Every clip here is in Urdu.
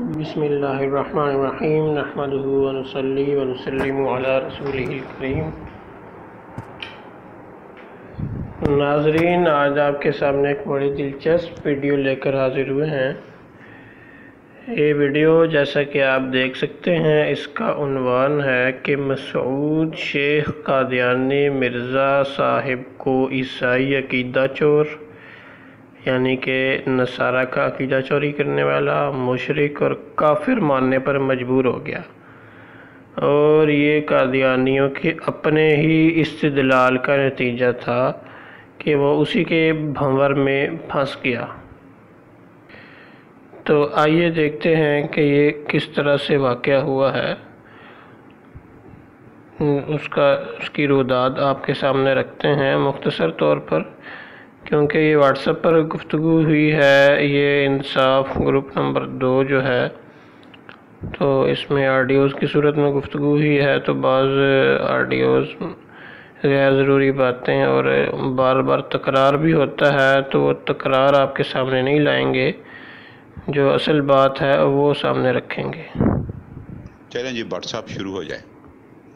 بسم اللہ الرحمن الرحیم نحمدہ ونصلی ونسلم علی رسولہ الکریم۔ ناظرین، آج آپ کے سامنے ایک بڑی دلچسپ ویڈیو لے کر حاضر ہوئے ہیں۔ یہ ویڈیو جیسا کہ آپ دیکھ سکتے ہیں، اس کا عنوان ہے کہ مسعود شیخ قادیانی مرزا صاحب کو عیسائی عقیدہ چور، یعنی کہ نصارہ کا عقیدہ چوری کرنے والا، مشرک اور کافر ماننے پر مجبور ہو گیا، اور یہ قادیانیوں کے اپنے ہی استدلال کا نتیجہ تھا کہ وہ اسی کے بھنور میں پھنس گیا۔ تو آئیے دیکھتے ہیں کہ یہ کس طرح سے واقعہ ہوا ہے۔ اس کی روداد آپ کے سامنے رکھتے ہیں مختصر طور پر، کیونکہ یہ واٹس ایپ پر گفتگو ہوئی ہے، یہ انصاف گروپ نمبر 2 جو ہے، تو اس میں آڈیوز کی صورت میں گفتگو ہوئی ہے، تو بعض آڈیوز غیر ضروری باتیں اور بار بار تکرار بھی ہوتا ہے، تو وہ تکرار آپ کے سامنے نہیں لائیں گے، جو اصل بات ہے وہ سامنے رکھیں گے۔ چلیں جی، واٹس ایپ شروع ہو جائے۔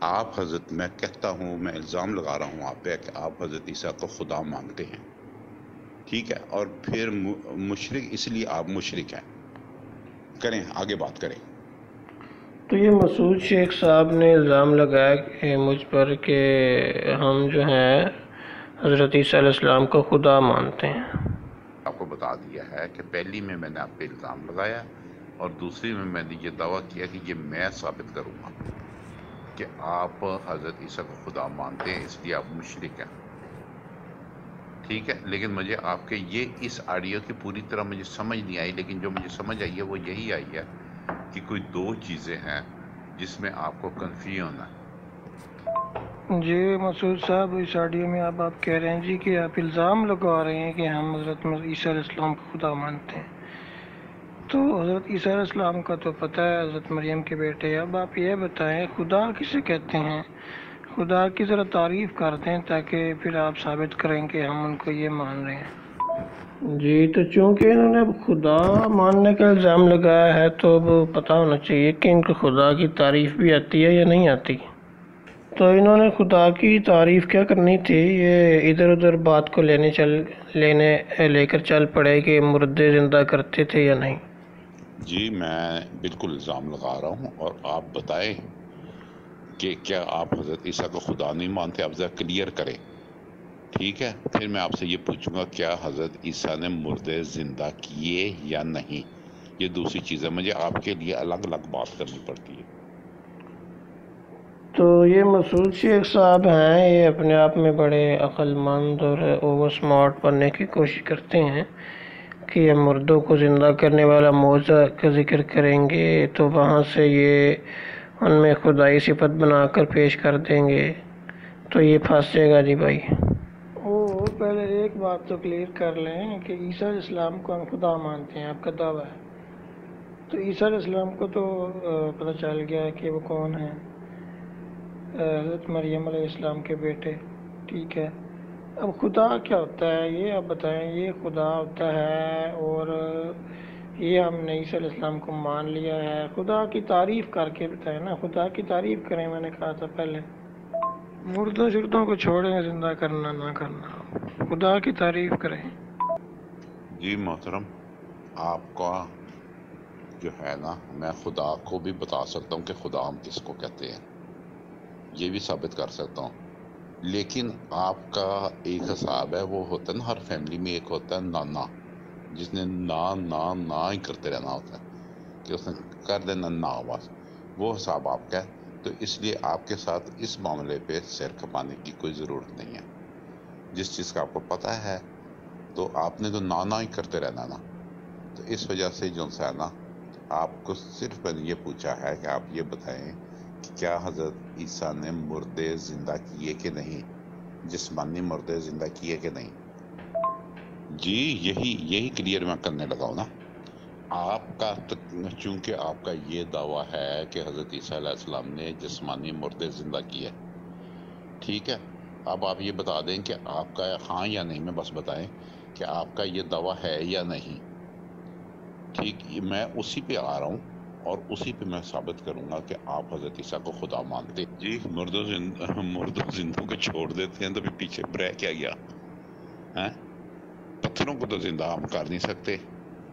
آپ حضرت، میں کہتا ہوں، میں الزام لگا رہا ہوں آپ پہ کہ آپ حضرت عیسیٰ کو خدا مانتے ہیں، ٹھیک ہے، اور پھر مشرک، اس لیے آپ مشرک ہیں۔ کریں آگے بات کریں۔ تو یہ مسعود شیخ صاحب نے الزام لگایا کہ مجھ پر کہ ہم جو ہیں حضرت عیسیٰ علیہ السلام کو خدا مانتے ہیں۔ آپ کو بتا دیا ہے کہ پہلی میں نے آپ پہ الزام لگایا، اور دوسری میں نے یہ دعویٰ کیا کہ یہ میں ثابت کروں گا کہ آپ حضرت عیسیٰ کو خدا مانتے ہیں، اس لیے آپ مشرک ہیں، ٹھیک ہے۔ لیکن مجھے آپ کے یہ اس آڈیو کی پوری طرح مجھے سمجھ نہیں آئی، لیکن جو مجھے سمجھ آئی ہے وہ یہی آئی ہے کہ کوئی 2 چیزیں ہیں جس میں آپ کو کنفیوژن ہے۔ جی مسعود صاحب، اس آڈیو میں آپ کہہ رہے ہیں جی کہ آپ الزام لگا رہے ہیں کہ ہم حضرت عیسیٰ علیہ السلام کو خدا مانتے ہیں۔ تو حضرت عیسیٰ علیہ السلام کا تو پتہ ہے، حضرت مریم کے بیٹے۔ اب آپ یہ بتائیں خدا کسے کہتے ہیں؟ خدا کی ذرا تعریف کر دیں تاکہ پھر آپ ثابت کریں کہ ہم ان کو یہ مان رہے ہیں۔ جی، تو چونکہ انہوں نے اب خدا ماننے کا الزام لگایا ہے، تو اب پتہ ہونا چاہیے کہ ان کو خدا کی تعریف بھی آتی ہے یا نہیں آتی۔ تو انہوں نے خدا کی تعریف کیا کرنی تھی، یہ ادھر ادھر بات کو لے کر چل پڑے کہ مردے زندہ کرتے تھے یا نہیں۔ جی، میں بالکل الزام لگا رہا ہوں، اور آپ بتائیں کہ کیا آپ حضرت عیسیٰ کو خدا نہیں مانتے؟ آپ ذرا کلیئر کریں، ٹھیک ہے۔ پھر میں آپ سے یہ پوچھوں گا کیا حضرت عیسیٰ نے مردے زندہ کیے یا نہیں۔ یہ دوسری چیز ہے، مجھے آپ کے لیے الگ الگ بات کرنی پڑتی ہے۔ تو یہ مسعود شیخ صاحب ہیں، یہ اپنے آپ میں بڑے عقل مند اور اوور سمارٹ بننے کی کوشش کرتے ہیں کہ یہ مردوں کو زندہ کرنے والا معجزہ کا ذکر کریں گے، تو وہاں سے یہ ان میں خدائی صفت بنا کر پیش کر دیں گے، تو یہ پھنس جائے گا جی بھائی۔ پہلے ایک بات تو کلیئر کر لیں کہ عیسیٰ علیہ السلام کو ہم خدا مانتے ہیں، آپ کا دعویٰ ہے۔ تو عیسیٰ علیہ السلام کو تو پتہ چل گیا ہے کہ وہ کون ہیں، حضرت مریم علیہ السلام کے بیٹے، ٹھیک ہے۔ اب خدا کیا ہوتا ہے یہ آپ بتائیں۔ یہ خدا ہوتا ہے، اور یہ ہم نے عیسیٰ علیہ السلام کو مان لیا ہے۔ خدا کی تعریف کر کے بتائیں نا، خدا کی تعریف کریں، میں نے کہا تھا پہلے۔ مردوں شردوں کو چھوڑیں، زندہ کرنا نہ کرنا، خدا کی تعریف کریں۔ جی محترم، آپ کا جو ہے نا، میں خدا کو بھی بتا سکتا ہوں کہ خدا ہم کس کو کہتے ہیں، یہ بھی ثابت کر سکتا ہوں، لیکن آپ کا ایک حساب ہے، وہ ہوتا ہے نا، ہر فیملی میں ایک ہوتا ہے نانا، جس نے نا ہی کرتے رہنا ہوتا ہے، کہ اس نے کر دینا نا آواز، وہ حساب آپ کا ہے۔ تو اس لیے آپ کے ساتھ اس معاملے پہ سر کھپانے کی کوئی ضرورت نہیں ہے۔ جس چیز کا آپ کو پتہ ہے تو آپ نے تو نا ہی کرتے رہنا نا۔ تو اس وجہ سے جو ہے نا، آپ کو صرف میں نے یہ پوچھا ہے کہ آپ یہ بتائیں کہ کیا حضرت عیسیٰ نے مردے زندہ کیے کہ نہیں، جسمانی مردے زندہ کیے کہ نہیں۔ جی، یہی کلیئر میں کرنے لگا ہوں نا۔ آپ کا چونکہ آپ کا یہ دعویٰ ہے کہ حضرت عیسیٰ علیہ السلام نے جسمانی مردے زندہ کیے، ٹھیک ہے۔ اب آپ یہ بتا دیں کہ آپ کا ہاں یا نہیں میں بس بتائیں کہ آپ کا یہ دعویٰ ہے یا نہیں، ٹھیک۔ میں اسی پہ آ رہا ہوں اور اسی پہ میں ثابت کروں گا کہ آپ حضرت عیسیٰ کو خدا مانتے جی مردوں زندوں کو چھوڑ دیتے ہیں تو پھر پیچھے برہ کیا گیا ہیں؟ پتھروں کو تو زندہ ہم کر نہیں سکتے.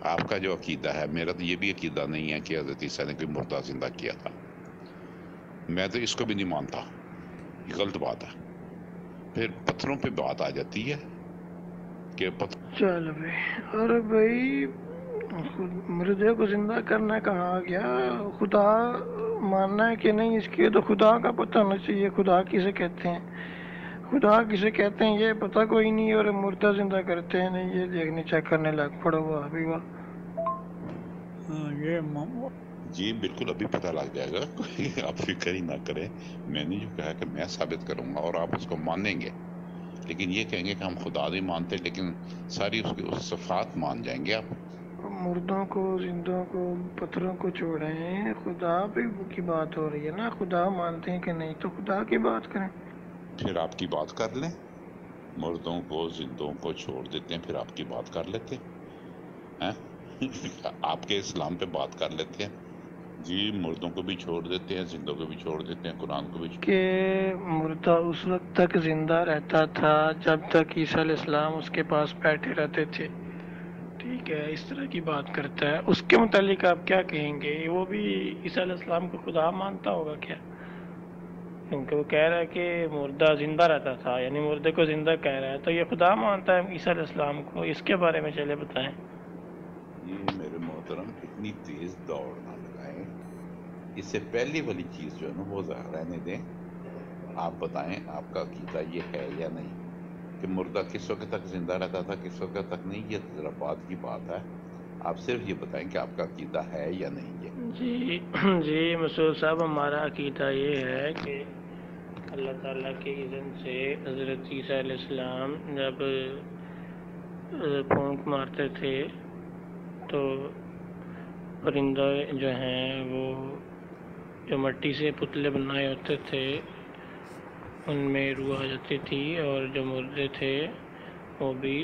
آپ کا جو عقیدہ ہے، میرا تو یہ بھی عقیدہ نہیں ہے کہ حضرت عیسیٰ نے کوئی مردہ زندہ کیا تھا. میں تو اس کو بھی نہیں مانتا، یہ غلط بات ہے. پھر پتھروں پہ بات آ جاتی ہے کہ چلو بھائی. اور بھائی مردے کو زندہ کرنا کہاں آ گیا؟ خدا ماننا ہے کہ نہیں، اس کے تو خدا کا پتہ ہونا چاہیے. خدا کسے کہتے ہیں، خدا کسے کہتے ہیں یہ پتہ کوئی نہیں، اور مردہ زندہ کرتے ہیں نہیں، یہ دیکھنے چیک کرنے لگ پڑا ہوا ابھی وہ. جی بالکل ابھی پتہ لگ جائے گا، آپ فکر ہی نہ کریں. میں نے جو کہا کہ میں ثابت کروں گا اور آپ اس کو مانیں گے، لیکن یہ کہیں گے کہ ہم خدا نہیں مانتے، لیکن ساری اس کی صفات مان جائیں گے آپ. مردوں کو، زندوں کو، پتھروں کو چھوڑے ہیں، خدا پہ کی بات ہو رہی ہے نا. خدا مانتے ہیں کہ نہیں تو خدا کی بات کریں. پھر آپ کی بات کر لیں. مردوں کو زندوں کو چھوڑ دیتے ہیں، پھر آپ کی بات کر لیتے ہیں. آپ کے اسلام پہ بات کر لیتے ہیں. جی مردوں کو بھی چھوڑ دیتے ہیں، زندوں کو بھی چھوڑ دیتے ہیں، قرآن کو بھی کہ مردہ اس وقت تک زندہ رہتا تھا جب تک عیسیٰ علیہ السلام اس کے پاس بیٹھے رہتے تھے. ٹھیک ہے، اس طرح کی بات کرتا ہے. اس کے متعلق آپ کیا کہیں گے؟ وہ بھی عیسیٰ علیہ السلام کو خدا مانتا ہوگا کیا؟ کیونکہ وہ کہہ رہا ہے کہ مردہ زندہ رہتا تھا، یعنی مردے کو زندہ کہہ رہا ہے، تو یہ خدا مانتا ہے عیسیٰ علیہ السلام کو. اس کے بارے میں چلے بتائیں. یہ میرے محترم اتنی تیز دوڑ نہ لگائیں. اس سے پہلی والی چیز جو ہے نا وہ رہنے دیں. آپ بتائیں آپ کا عقیدہ یہ ہے یا نہیں کہ مردہ کس وقت تک زندہ رہتا تھا، کس وقت تک نہیں. یہ ذرا بعد کی بات ہے. آپ صرف یہ بتائیں کہ آپ کا عقیدہ ہے یا نہیں. جی جی مسعود صاحب، ہمارا عقیدہ یہ ہے کہ اللہ تعالیٰ کے اذن سے حضرت عیسیٰ علیہ السلام جب پھونک مارتے تھے تو پرندے جو ہیں وہ جو مٹی سے پتلے بنائے ہوتے تھے ان میں روح آ جاتی تھی، اور جو مردے تھے وہ بھی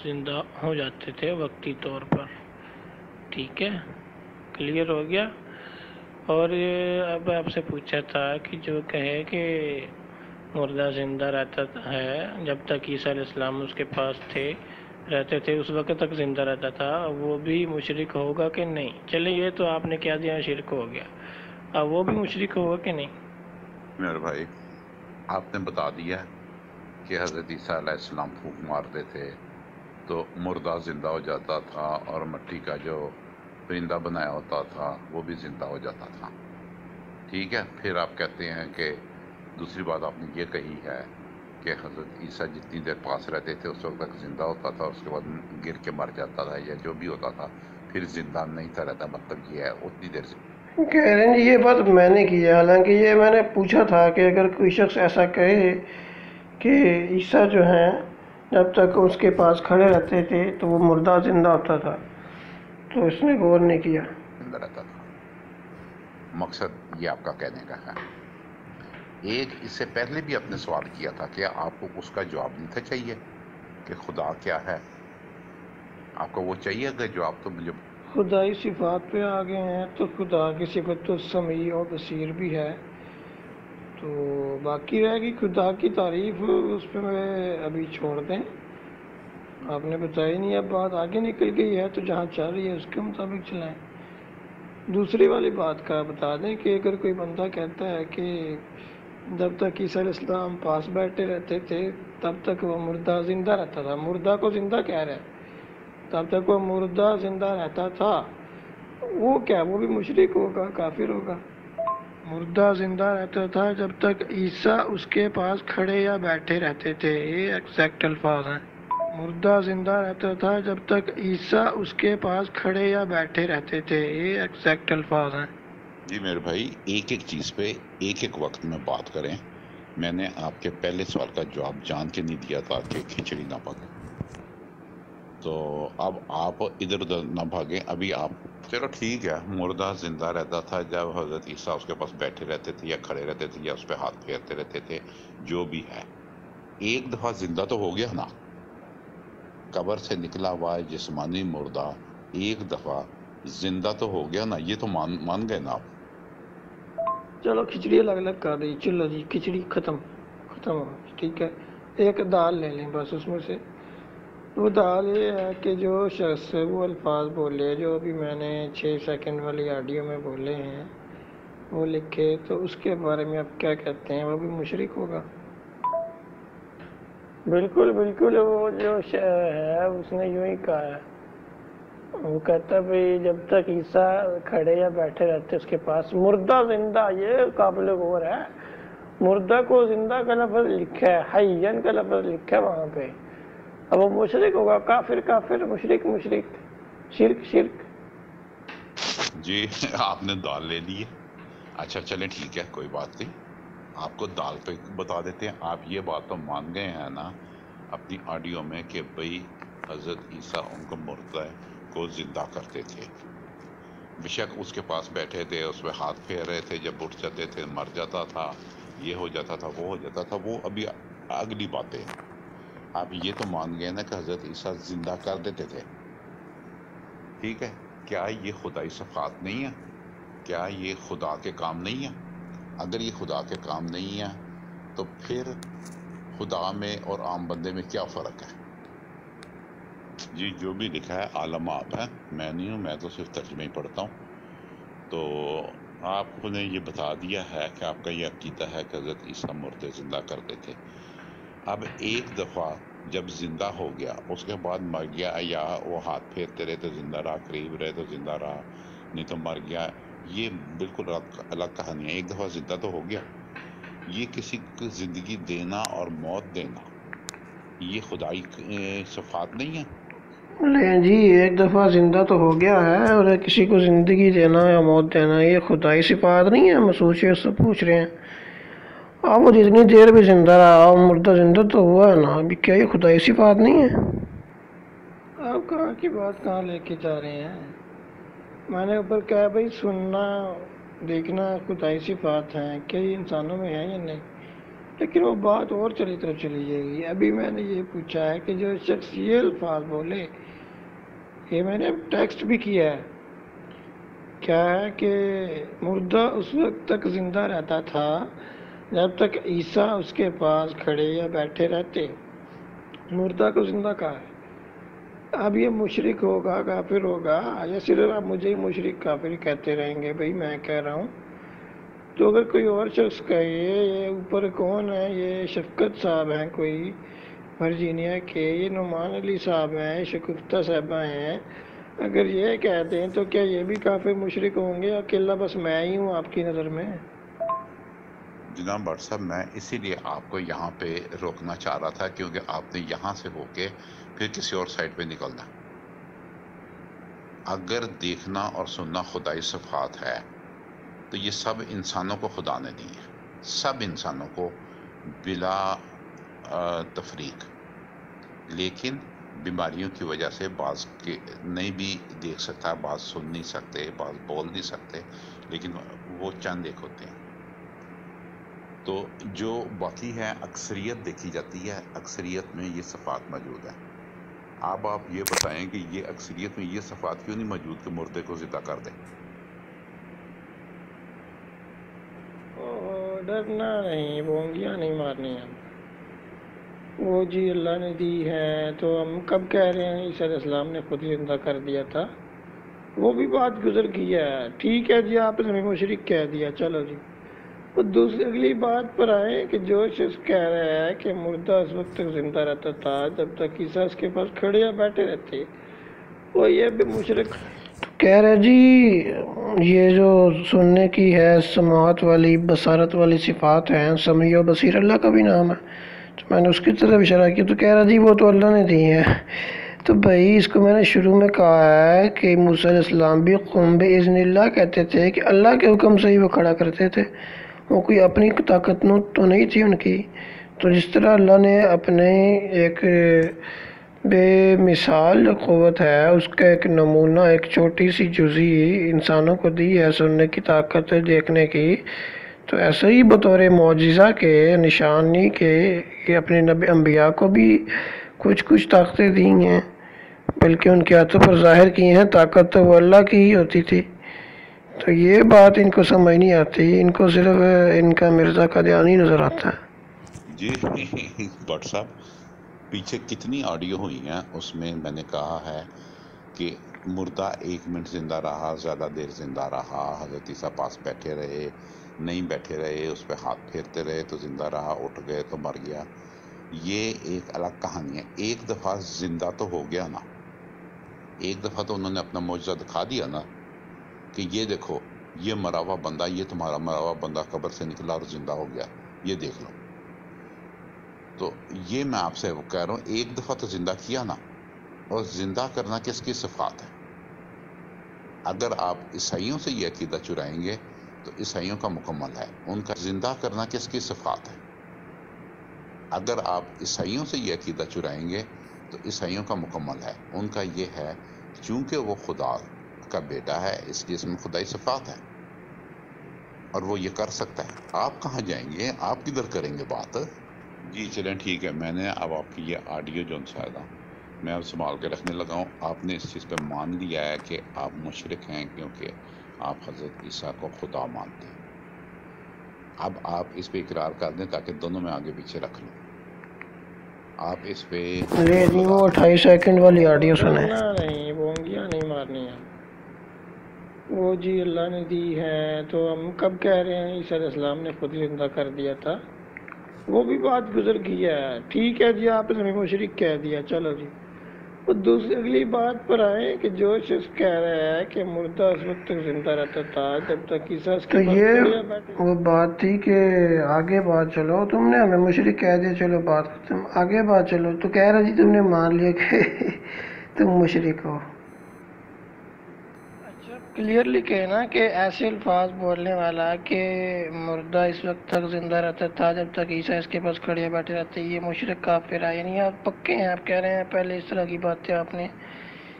زندہ ہو جاتے تھے وقتی طور پر. ٹھیک ہے، کلیئر ہو گیا. اور اب آپ سے پوچھا تھا کہ جو کہے کہ مردہ زندہ رہتا ہے جب تک عیسیٰ علیہ السلام اس کے پاس رہتے تھے، اس وقت تک زندہ رہتا تھا، وہ بھی مشرک ہوگا کہ نہیں؟ چلے یہ تو آپ نے کیا دیا، شرک ہو گیا. اب وہ بھی مشرک ہوگا کہ نہیں؟ میرے بھائی آپ نے بتا دیا کہ حضرت عیسیٰ علیہ السلام پھونک مارتے تھے تو مردہ زندہ ہو جاتا تھا، اور مٹی کا جو پرندہ بنایا ہوتا تھا وہ بھی زندہ ہو جاتا تھا. ٹھیک ہے. پھر آپ کہتے ہیں کہ دوسری بات آپ نے یہ کہی ہے کہ حضرت عیسیٰ جتنی دیر پاس رہتے تھے اس وقت تک زندہ ہوتا تھا، اس کے بعد گر کے مر جاتا تھا یا جو بھی ہوتا تھا، پھر زندہ نہیں تھا رہتا. مطلب یہ ہے اتنی دیر سے کہہ رہے ہیں جی یہ بات میں نے کی ہے. حالانکہ یہ میں نے پوچھا تھا کہ اگر کوئی شخص ایسا کہے کہ عیسیٰ جو ہیں جب تک اس کے پاس کھڑے رہتے تھے تو وہ مردہ زندہ ہوتا تھا، تو اس نے غور نہیں کیا. زندہ رہتا تھا. مقصد یہ آپ کا کہنے کا ہے. ایک اس سے پہلے بھی آپ نے سوال کیا تھا کہ آپ کو اس کا جواب نہیں تھا چاہیے کہ خدا کیا ہے. آپ کو وہ چاہیے کہ جواب تو مجھے خدائی صفات پہ آ گئے ہیں تو خدا کی صفت تو سمیع اور بصیر بھی ہے. تو باقی رہے گی خدا کی تعریف، اس پہ میں ابھی چھوڑ دیں. آپ نے بتایا نہیں، اب بات آگے نکل گئی ہے تو جہاں چل رہی ہے اس کے مطابق چلائیں. دوسری والی بات کا بتا دیں کہ اگر کوئی بندہ کہتا ہے کہ جب تک عیسیٰ علیہ السلام پاس بیٹھے رہتے تھے تب تک وہ مردہ زندہ رہتا تھا، مردہ کو زندہ کہہ رہا ہے، تب تک وہ مردہ زندہ رہتا تھا، وہ کیا وہ بھی مشرک ہوگا، کافر ہوگا؟ مردہ زندہ رہتا تھا جب تک عیسیٰ اس کے پاس کھڑے یا بیٹھے رہتے تھے، یہ ایگزیکٹ الفاظ ہیں. مردہ زندہ رہتا تھا جب تک عیسیٰ اس کے پاس کھڑے یا بیٹھے رہتے تھے، یہ ایگزیکٹ الفاظ ہیں. جی میرے بھائی ایک ایک چیز پہ ایک ایک وقت میں بات کریں. میں نے آپ کے پہلے سوال کا جواب جان کے نہیں دیا تھا کہ کھچڑی نہ پکے، تو اب آپ ادھر ادھر نہ بھاگیں. ابھی آپ چلو ٹھیک ہے، مردہ زندہ رہتا تھا جب حضرت عیسیٰ اس کے پاس بیٹھے رہتے تھے یا کھڑے رہتے تھے یا اس پہ ہاتھ پھیرتے رہتے تھے، جو بھی ہے. ایک دفعہ زندہ تو ہو گیا نا، قبر سے نکلا ہوا جسمانی مردہ ایک دفعہ زندہ تو ہو گیا نا، یہ تو مان گئے نا آپ؟ چلو کھچڑی الگ الگ کر دی، چلو جی کھچڑی ختم ہو، ٹھیک ہے، ایک دال لے لیں بس اس میں سے۔ وہ دال یہ ہے کہ جو شخص وہ الفاظ بولے جو ابھی میں نے 6 سیکنڈ والی آڈیو میں بولے ہیں وہ لکھے، تو اس کے بارے میں آپ کیا کہتے ہیں؟ وہ بھی مشرک ہوگا؟ بالکل بالکل، وہ جو ہے اس نے یوں ہی کہا ہے، وہ کہتا ہے بھئی جب تک عیسیٰ کھڑے یا بیٹھے رہتے اس کے پاس مردہ زندہ، یہ قابل غور ہے، مردہ کو زندہ کا لفظ لکھا ہے، حیّن کا لفظ لکھا ہے وہاں پہ، اب وہ مشرک ہوگا، کافر، مشرک شرک۔ جی آپ نے دال لے لی ہے، اچھا چلیں ٹھیک ہے، کوئی بات نہیں، آپ کو دال پہ بتا دیتے ہیں۔ آپ یہ بات تو مان گئے ہیں نا اپنی آڈیو میں کہ بھئی حضرت عیسیٰ ان کو مردہ کو زندہ کرتے تھے، بے شک اس کے پاس بیٹھے تھے، اس پہ ہاتھ پھیر رہے تھے، جب اٹھ جاتے تھے مر جاتا تھا، یہ ہو جاتا تھا، وہ ہو جاتا تھا، وہ ابھی اگلی باتیں ہیں۔ آپ یہ تو مان گئے نا کہ حضرت عیسیٰ زندہ کر دیتے تھے، ٹھیک ہے، کیا یہ خدائی صفات نہیں ہے؟ کیا یہ خدا کے کام نہیں ہے؟ اگر یہ خدا کے کام نہیں ہے تو پھر خدا میں اور عام بندے میں کیا فرق ہے؟ جی جو بھی لکھا ہے عالم آپ ہیں، میں نہیں ہوں، میں تو صرف ترجمہ ہی پڑھتا ہوں۔ تو آپ نے یہ بتا دیا ہے کہ آپ کا یہ عقیدہ ہے کہ حضرت عیسیٰ مردے زندہ کرتے تھے۔ اب ایک دفعہ جب زندہ ہو گیا اس کے بعد مر گیا، یا وہ ہاتھ پھیرتے رہے تو زندہ رہا، قریب رہے تو زندہ رہا، نہیں تو مر گیا، یہ بالکل الگ کہانی ہے۔ ایک دفعہ زندہ تو ہو گیا، یہ کسی کو زندگی دینا اور موت دینا یہ خدائی صفات نہیں ہے؟ لیں جی، ایک دفعہ زندہ تو ہو گیا ہے، اور کسی کو زندگی دینا یا موت دینا یہ خدائی صفات نہیں ہے؟ مسعود سے پوچھ رہے ہیں آپ، وہ جتنی دیر بھی زندہ رہا اور مردہ زندہ تو ہوا ہے نا، ابھی کیا یہ خدائی صفات نہیں ہے؟ آپ کہاں کی بات کہاں لے کے جا رہے ہیں؟ میں نے اوپر کہا بھائی سننا دیکھنا خدائی صفات ہیں، کیا یہ انسانوں میں ہے یا نہیں، لیکن وہ بات اور طرف چلی جائے گی۔ ابھی میں نے یہ پوچھا ہے کہ جو شخص یہ الفاظ بولے، یہ میں نے ٹیکسٹ بھی کیا ہے، کیا ہے کہ مردہ اس وقت تک زندہ رہتا تھا جب تک عیسیٰ اس کے پاس کھڑے یا بیٹھے رہتے، مردہ کو زندہ کہا ہے۔ اب یہ مشرک ہوگا، کافر ہوگا، یا صرف آپ مجھے ہی مشرک کافر کہتے رہیں گے؟ بھئی میں کہہ رہا ہوں، تو اگر کوئی اور شخص کہے، یہ اوپر کون ہے، یہ شفقت صاحب ہیں کوئی ورجینیا کے، یہ نعمان علی صاحب ہیں، شکفتہ صاحبہ ہیں، اگر یہ کہتے ہیں تو کیا یہ بھی کافر مشرک ہوں گے؟ اکیلا بس میں ہی ہوں آپ کی نظر میں؟ جناب بٹ صاحب، میں اسی لیے آپ کو یہاں پہ روکنا چاہ رہا تھا، کیونکہ آپ نے یہاں سے ہو کے پھر کسی اور سائٹ پہ نکلنا۔ اگر دیکھنا اور سننا خدائی صفات ہے تو یہ سب انسانوں کو خدا نے دی ہے، سب انسانوں کو بلا تفریق، لیکن بیماریوں کی وجہ سے بعض کے نہیں بھی دیکھ سکتا، بعض سن نہیں سکتے، بعض بول نہیں سکتے، لیکن وہ چند ایک ہوتے ہیں۔ تو جو باقی ہے اکثریت دیکھی جاتی ہے، اکثریت میں یہ صفات موجود ہے۔ اب آپ یہ بتائیں کہ یہ اکثریت میں یہ صفات کیوں نہیں موجود کہ مردے کو زندہ کر دیں؟ ڈرنا نہیں، بونگیاں نہیں مارنی ہیں، وہ جی اللہ نے دی ہے، تو ہم کب کہہ رہے ہیں عیسیٰ علیہ السلام نے خود زندہ کر دیا تھا؟ وہ بھی بات گزر گئی ہے، ٹھیک ہے جی، آپ نے ہمیں مشرک کہہ دیا، چلو جی۔ وہ دوسری اگلی بات پر آئے کہ جو شخص کہہ رہا ہے کہ مردہ اس وقت تک زندہ رہتا تھا جب تک عیسیٰ اس کے پاس کھڑے یا بیٹھے رہتے، وہ یہ بھی مشرک کہہ رہے جی۔ یہ جو سننے کی ہے، سماعت والی، بصارت والی صفات ہیں، سمیع و بصیر اللہ کا بھی نام ہے، تو میں نے اس کی طرف اشارہ کیا تو کہہ رہا جی وہ تو اللہ نے دی ہے۔ تو بھائی اس کو میں نے شروع میں کہا ہے کہ موسیٰ علیہ السلام بھی قم بِإِذْنِ اللہ کہتے تھے کہ اللہ کے حکم سے ہی وہ کھڑا کرتے تھے، وہ کوئی اپنی طاقت تو نہیں تھی ان کی۔ تو جس طرح اللہ نے اپنے ایک بے مثال جو قوت ہے، اس کا ایک نمونہ، ایک چھوٹی سی جزی انسانوں کو دی ہے سننے کی طاقت، دیکھنے کی، تو ایسے ہی بطور معجزہ کے، نشانی کے، کہ اپنے نبی انبیاء کو بھی کچھ طاقتیں دی ہیں۔ بلکہ ان کے ہاتھوں پر ظاہر کی ہیں، طاقت تو وہ اللہ کی ہی ہوتی تھی۔ تو یہ بات ان کو سمجھ نہیں آتی، ان کو صرف ان کا مرزا قادیانی نظر آتا ہے۔ جی بٹ صاحب پیچھے کتنی آڈیو ہوئی ہیں، اس میں میں نے کہا ہے کہ مردہ 1 منٹ زندہ رہا، زیادہ دیر زندہ رہا، حضرت عیسیٰ پاس بیٹھے رہے، نہیں بیٹھے رہے، اس پہ ہاتھ پھیرتے رہے تو زندہ رہا، اٹھ گئے تو مر گیا۔ یہ ایک الگ کہانی ہے۔ ایک دفعہ زندہ تو ہو گیا نا، ایک دفعہ تو انہوں نے اپنا معجزہ دکھا دیا نا کہ یہ دیکھو، یہ مرا ہوا بندہ، یہ تمہارا مرا ہوا بندہ قبر سے نکلا اور زندہ ہو گیا، یہ دیکھ لو۔ تو یہ میں آپ سے کہہ رہا ہوں، ایک دفعہ تو زندہ کیا نا، اور زندہ کرنا کس کی صفات ہے؟ اگر آپ عیسائیوں سے یہ عقیدہ چرائیں گے تو عیسائیوں کا مکمل ہے، ان کا زندہ کرنا کس کی صفات ہے؟ اگر آپ عیسائیوں سے یہ عقیدہ چرائیں گے تو عیسائیوں کا مکمل ہے، ان کا یہ ہے چونکہ وہ خدا کا بیٹا ہے اس لیے اس میں خدائی صفات ہے اور وہ یہ کر سکتا ہے۔ آپ کہاں جائیں گے؟ آپ کدھر کریں گے بات؟ جی چلیں ٹھیک ہے، میں نے اب آپ کی یہ آڈیو جو شاید میں اب سنبھال کے رکھنے لگا ہوں۔ آپ نے اس چیز پہ مان لیا ہے کہ آپ مشرک ہیں کیونکہ آپ حضرت عیسیٰ کو خدا مانتے ہیں۔ اب آپ اس پہ اقرار کر دیں تاکہ دونوں میں آگے پیچھے رکھ لوں۔ آپ اس پہ نہیں، وہ 28 سیکنڈ والی آڈیو سنیں۔ ڈرنا نہیں، بونگیاں نہیں مارنی ہیں۔ وہ جی اللہ نے دی ہے تو ہم کب کہہ رہے ہیں عیسیٰ علیہ السلام نے خود زندہ کر دیا تھا؟ وہ بھی بات گزر گئی ہے، ٹھیک ہے جی، آپ نے ہمیں مشرک کہہ دیا، چلو جی۔ وہ دوسری اگلی بات پر آئیں کہ جو شخص کہہ رہا ہے کہ مردہ اس وقت تک زندہ رہتا تھا جب تک عیسیٰ اس تو کے پاس یہ کھڑیا بیٹھے۔ وہ بات تھی کہ آگے بات چلو، تم نے ہمیں مشرک کہہ دیا، چلو بات ختم، آگے بات چلو۔ تو کہہ رہا جی تم نے مان لیا کہ تم مشرک ہو۔ اچھا کلیئرلی کہنا کہ ایسے الفاظ بولنے والا کہ مردہ اس وقت تک زندہ رہتا تھا جب تک عیسیٰ اس کے پاس کھڑے بیٹھے رہتے، یہ مشرک کافر ہے، یعنی آپ پکے ہیں، آپ کہہ رہے ہیں پہلے اس طرح کی باتیں آپ نے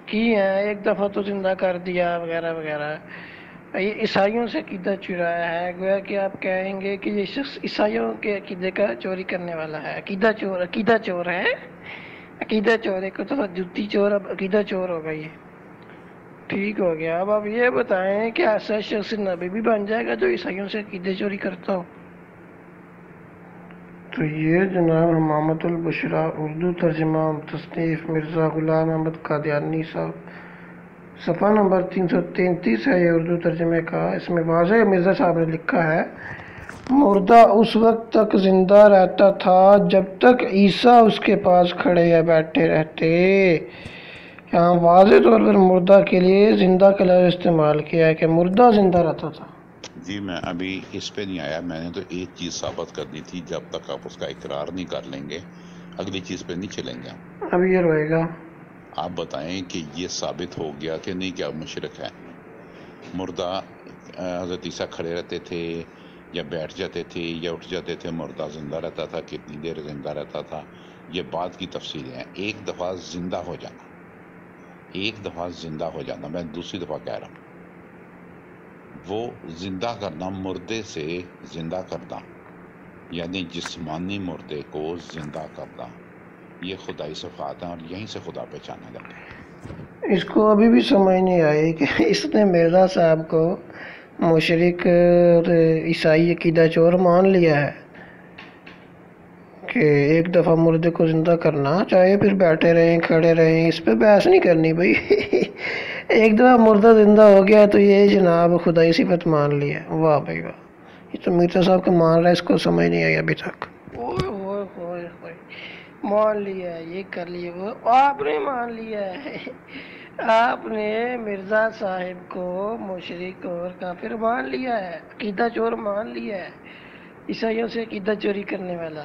کی ہیں، ایک دفعہ تو زندہ کر دیا وغیرہ وغیرہ۔ یہ عیسائیوں سے عقیدہ چرایا ہے، گویا کہ آپ کہیں گے کہ یہ شخص عیسائیوں کے عقیدے کا چوری کرنے والا ہے، عقیدہ چور ہے، عقیدہ چور، ایک تو جوتی چور، اب عقیدہ چور ہوگا یہ۔ ٹھیک ہو گیا، اب آپ یہ بتائیں کہ ایسا شخص نبی بھی بن جائے گا جو عیسائیوں سے عقیدے چوری کرتا ہو؟ تو یہ جناب حمامت البشرا، اردو ترجمہ تصنیف مرزا غلام احمد قادیانی صاحب، صفحہ نمبر 333 ہے یہ اردو ترجمے کا۔ اس میں واضح مرزا صاحب نے لکھا ہے، مردہ اس وقت تک زندہ رہتا تھا جب تک عیسیٰ اس کے پاس کھڑے یا بیٹھے رہتے۔ یہاں واضح طور پر مردہ کے لیے زندہ کا لفظ استعمال کیا ہے کہ مردہ زندہ رہتا تھا۔ جی میں ابھی اس پہ نہیں آیا، میں نے تو ایک چیز ثابت کرنی تھی، جب تک آپ اس کا اقرار نہیں کر لیں گے اگلی چیز پہ نہیں چلیں گے ہم۔ اب یہ رہے گا، آپ بتائیں کہ یہ ثابت ہو گیا کہ نہیں کہ آپ مشرک ہیں؟ مردہ حضرت عیسیٰ کھڑے رہتے تھے یا بیٹھ جاتے تھے یا اٹھ جاتے تھے، مردہ زندہ رہتا تھا، کتنی دیر زندہ رہتا تھا، یہ بات کی تفصیلیں ہیں۔ ایک دفعہ زندہ ہو جانا، ایک دفعہ زندہ ہو جانا، میں دوسری دفعہ کہہ رہا ہوں، وہ زندہ کرنا، مردے سے زندہ کرنا، یعنی جسمانی مردے کو زندہ کرنا، یہ خدائی صفات ہیں اور یہیں سے خدا پہچانا جاتا ہے۔ اس کو ابھی بھی سمجھ نہیں آئی کہ اس نے مرزا صاحب کو مشرک اور عیسائی عقیدہ چور مان لیا ہے کہ ایک دفعہ مردے کو زندہ کرنا، چاہے پھر بیٹھے رہیں کھڑے رہیں، اس پہ بحث نہیں کرنی بھائی۔ ایک دفعہ مردہ زندہ ہو گیا تو یہ جناب خدائی صفت مان لی ہے۔ واہ بھائی واہ، یہ تو مرزا صاحب کا مان رہا ہے، اس کو سمجھ نہیں آئی ابھی تک۔ اوئے ہوئے ہوئے ہوئے، مان لیا ہے، یہ کر لیا، وہ آپ نے مان لیا ہے۔ آپ نے مرزا صاحب کو مشرک اور کافر مان لیا ہے، عقیدہ چور مان لیا ہے، عیسائیوں سے عقیدہ چوری کرنے والا۔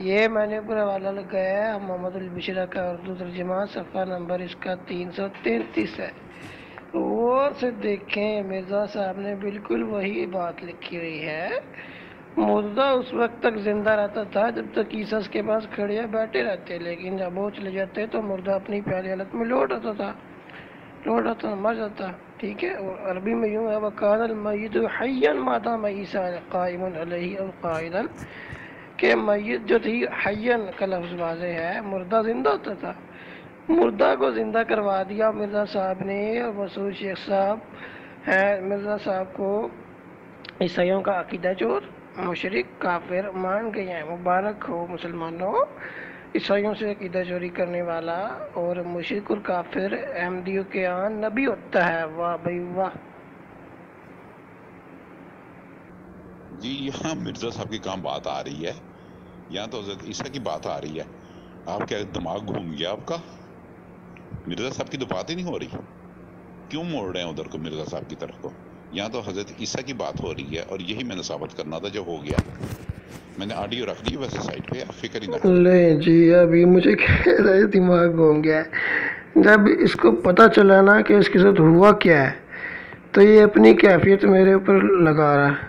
یہ میں نے اوپر حوالہ لگایا ہے محمد البشرا کا اردو ترجمہ، صفحہ نمبر اس کا 333 ہے، غور سے دیکھیں، مرزا صاحب نے بالکل وہی بات لکھی ہوئی ہے، مردہ اس وقت تک زندہ رہتا تھا جب تک عیسیٰ اس کے پاس کھڑے یا بیٹھے رہتے، لیکن جب وہ چلے جاتے تو مردہ اپنی پہلی حالت میں لوٹ آتا، مر جاتا۔ ٹھیک ہے، اور عربی میں یوں ہے، وَكَانَ الْمَيِّتُ حَيًّا مَا دَامَ عِيسَىٰ قَائِمٌ عَلَيْهِ أَوْ قَاعِدًا، کہ میت جو تھی، حیّن کا لفظ واضح ہے، مردہ زندہ ہوتا تھا مردہ کو زندہ کروا دیا مرزا صاحب نے، اور مسعود شیخ صاحب ہیں مرزا صاحب کو عیسائیوں کا عقیدہ چور، مشرک، کافر مان گئے ہیں۔ مبارک ہو مسلمانوں، عیسائیوں سے عقیدہ چوری کرنے والا اور مشرک اور کافر احمدیوں کے یہاں نبی ہوتا ہے۔ واہ بھائی واہ۔ جی یہاں مرزا صاحب کی کہاں بات آ رہی ہے؟ یہاں تو حضرت عیسیٰ کی بات آ رہی ہے۔ آپ کیا دماغ گھوم گیا آپ کا؟ مرزا صاحب کی تو بات ہی نہیں ہو رہی، کیوں موڑ رہے ہیں ادھر کو مرزا صاحب کی طرف کو؟ یہاں تو حضرت عیسیٰ کی بات ہو رہی ہے، اور یہی میں نے ثابت کرنا تھا جو ہو گیا۔ میں نے آڈیو رکھ دی ویسے سائٹ پہ، آپ فکر ہی نہ کریں۔ لے جی ابھی مجھے کہہ رہے دماغ گھوم گیا ہے۔ جب اس کو پتہ چلا نا کہ اس کے ساتھ ہوا کیا ہے تو یہ اپنی کیفیت میرے اوپر لگا رہا ہے،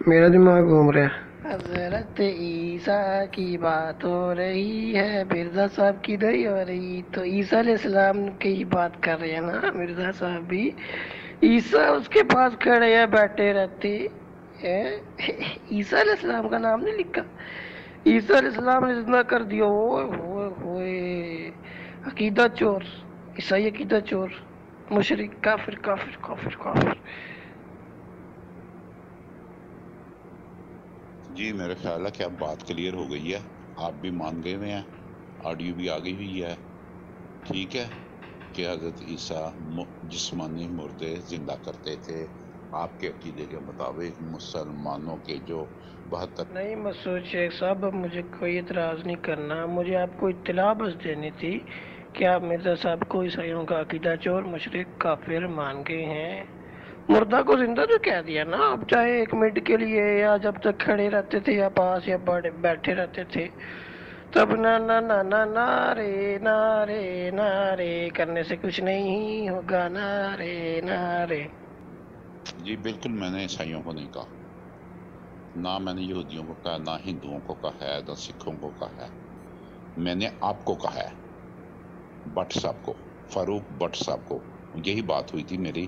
میرا دماغ گھوم رہا ہے۔ حضرت عیسیٰ کی بات ہو رہی ہے، مرزا صاحب کی نہیں ہو رہی، تو عیسیٰ علیہ السلام کی بات کر رہے ہیں نا مرزا صاحب بھی۔ عیسیٰ اس کے پاس کھڑے ہیں بیٹھے رہتے ہیں، عیسیٰ علیہ السلام کا نام نہیں لکھا، عیسیٰ علیہ السلام نے زندہ کر دیا۔ اوئے ہوئے ہوئے، عقیدہ چور، عیسائی عقیدہ چور، مشرک، کافر کافر کافر کافر۔ جی میرے خیال ہے کہ اب بات کلیئر ہو گئی ہے، آپ بھی مان گئے ہوئے ہیں، آڈیو بھی آ گئی ہوئی ہے، ٹھیک ہے، کہ حضرت عیسیٰ جسمانی مردے زندہ کرتے تھے آپ کے عقیدے کے مطابق مسلمانوں کے جو 72۔ نہیں مسعود شیخ صاحب، اب مجھے کوئی اعتراض نہیں کرنا، مجھے آپ کو اطلاع بس دینی تھی کہ آپ مرزا صاحب کو عیسائیوں کا عقیدہ چور، مشرک، کافر مان گئے ہیں۔ مردہ کو زندہ تو کہہ دیا نا، اب چاہے ایک منٹ کے لیے یا جب تک کھڑے رہتے تھے یا پاس یا بیٹھے رہتے تھے، تب نعرے نعرے نعرے کرنے سے کچھ نہیں ہوگا، نعرے نعرے۔ جی بالکل، میں نے عیسائیوں کو نہیں کہا، نہ میں نے یہودیوں کو کہا، نہ ہندوؤں کو کہا ہے، نہ سکھوں کو کہا ہے، میں نے آپ کو کہا ہے، بٹ صاحب کو، فاروق بٹ صاحب کو۔ یہی بات ہوئی تھی میری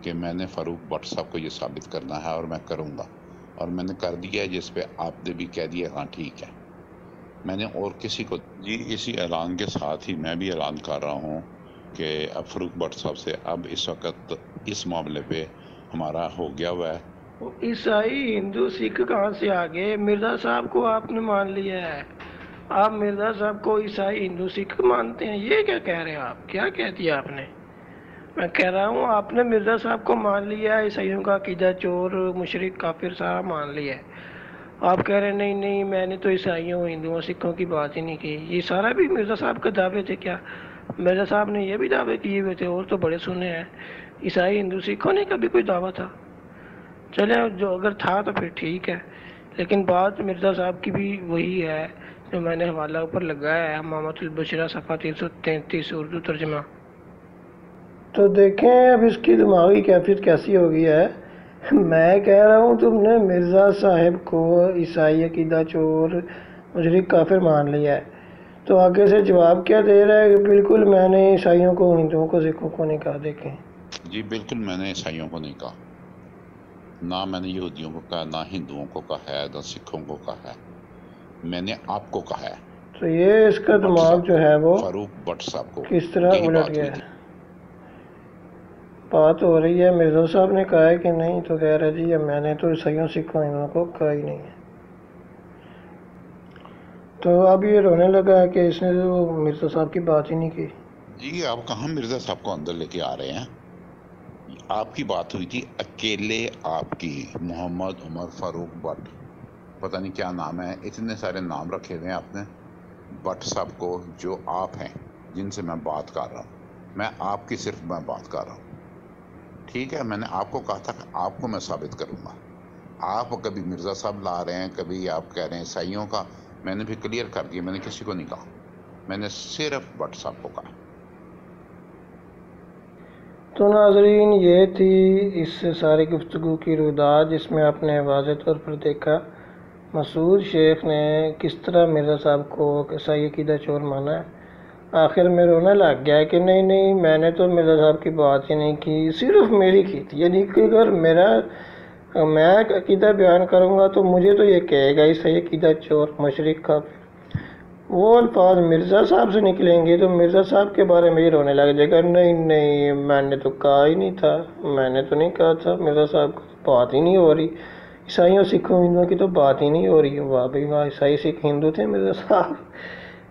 کہ میں نے فاروق بٹ صاحب کو یہ ثابت کرنا ہے اور میں کروں گا، اور میں نے کر دیا ہے، جس پہ آپ نے بھی کہہ دیا ہاں ٹھیک ہے۔ میں نے اور کسی کو جی اسی اعلان کے ساتھ ہی میں بھی اعلان کر رہا ہوں کہ اب فاروق بٹ صاحب سے اب اس وقت اس معاملے پہ ہمارا ہو گیا ہوا ہے۔ عیسائی ہندو سکھ کہاں سے آگے؟ مرزا صاحب کو آپ نے مان لیا ہے، آپ مرزا صاحب کو عیسائی ہندو سکھ مانتے ہیں، یہ کیا کہہ رہے ہیں آپ؟ کیا کہہ دیا آپ نے؟ میں کہہ رہا ہوں آپ نے مرزا صاحب کو مان لیا ہے، عیسائیوں کا عقیدہ چور، مشرک، کافر سارا مان لیا ہے۔ آپ کہہ رہے ہیں نہیں نہیں میں نے تو عیسائیوں، ہندوؤں، سکھوں کی بات ہی نہیں کی۔ یہ سارا بھی مرزا صاحب کے دعوے تھے کیا؟ مرزا صاحب نے یہ بھی دعوے کیے ہوئے تھے، اور تو بڑے سنے ہیں، عیسائی ہندو سکھوں نے کبھی کوئی دعویٰ تھا؟ چلیں جو اگر تھا تو پھر ٹھیک ہے، لیکن بات مرزا صاحب کی بھی وہی ہے جو میں نے حوالہ اوپر لگایا ہے، امامۃ البشرا صفحہ 333 اردو ترجمہ۔ تو دیکھیں اب اس کی دماغی کیفیت کیسی ہو گئی ہے۔ میں کہہ رہا ہوں تم نے مرزا صاحب کو عیسائی عقیدہ چور، مشرک، کافر مان لیا ہے، تو آگے سے جواب کیا دے رہا ہے کہ بالکل میں نے عیسائیوں کو، ہندوؤں کو، سکھوں کو نہیں کہا۔ دیکھیں جی بالکل میں نے عیسائیوں کو نہیں کہا، نہ میں نے یہودیوں کو کہا، نہ ہندوؤں کو کہا ہے، نہ سکھوں کو کہا ہے، میں نے آپ کو کہا ہے، تو یہ اس کا دماغ جو ہے وہ فاروق بٹ صاحب کو، کس طرح یہی الٹ بات گیا ہوئی ہے۔ تھی۔ بات ہو رہی ہے مرزا صاحب نے کہا ہے کہ نہیں، تو کہہ رہے جی میں نے تو عیسائیوں، سکھوں، ہندوؤں کو کہا ہی نہیں ہے۔ تو اب یہ رونے لگا ہے کہ اس نے تو مرزا صاحب کی بات ہی نہیں کی۔ جی آپ کہاں مرزا صاحب کو اندر لے کے آ رہے ہیں؟ آپ کی بات ہوئی تھی اکیلے آپ کی، محمد عمر فاروق بٹ، پتہ نہیں کیا نام ہے، اتنے سارے نام رکھے ہوئے ہیں آپ نے بٹ صاحب کو، جو آپ ہیں، جن سے میں بات کر رہا ہوں، میں آپ کی صرف میں بات کر رہا ہوں، ٹھیک ہے۔ میں نے آپ کو کہا تھا کہ آپ کو میں ثابت کروں گا، آپ کبھی مرزا صاحب لا رہے ہیں، کبھی آپ کہہ رہے ہیں عیسائیوں کا، میں نے بھی کلیئر کر دیا، میں نے کسی کو نہیں کہا، میں نے صرف بٹ صاحب کو کہا۔ تو ناظرین یہ تھی اس ساری گفتگو کی رویداد، جس میں آپ نے واضح طور پر دیکھا مسعود شیخ نے کس طرح مرزا صاحب کو عیسائی عقیدہ چور مانا ہے۔ آخر میں رونے لگ گیا کہ نہیں نہیں میں نے تو مرزا صاحب کی بات ہی نہیں کی، صرف میری کی تھی، یعنی کہ اگر میں عقیدہ بیان کروں گا تو مجھے تو یہ کہے گا عیسائی عقیدہ چور، مشرک کا۔ وہ الفاظ مرزا صاحب سے نکلیں گے تو مرزا صاحب کے بارے میں یہ رونے لگ جائے گا، نہیں نہیں میں نے تو کہا ہی نہیں تھا، میں نے تو نہیں کہا تھا، مرزا صاحب کی بات ہی نہیں ہو رہی، عیسائیوں سکھوں ہندوؤں کی تو بات ہی نہیں ہو رہی ہے، واہ بھائی واہ، عیسائی سکھ ہندو تھے مرزا صاحب؟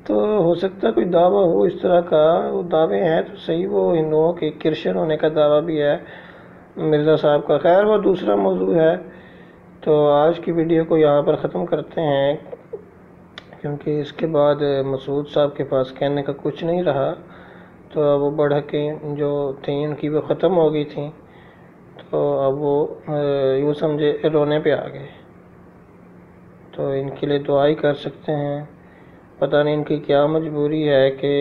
تو ہو سکتا ہے کوئی دعویٰ ہو اس طرح کا، وہ دعوے ہیں تو صحیح، وہ ہندوؤں کے کرسچن ہونے کا دعویٰ بھی ہے مرزا صاحب کا، خیر وہ دوسرا موضوع ہے۔ تو آج کی ویڈیو کو یہاں پر ختم کرتے ہیں، کیونکہ اس کے بعد مسعود صاحب کے پاس کہنے کا کچھ نہیں رہا، تو وہ بڑھکیں جو تھیں ان کی وہ ختم ہو گئی تھیں، تو اب وہ یوں سمجھے رونے پہ آ گئے۔ تو ان کے لیے دعا ہی کر سکتے ہیں، پتہ نہیں ان کی کیا مجبوری ہے کہ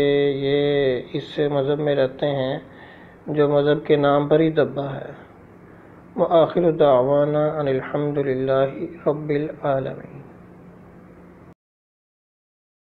یہ اس مذہب میں رہتے ہیں جو مذہب کے نام پر ہی دبا ہے۔ وآخر دعوانا ان الحمد للہ رب العالمین۔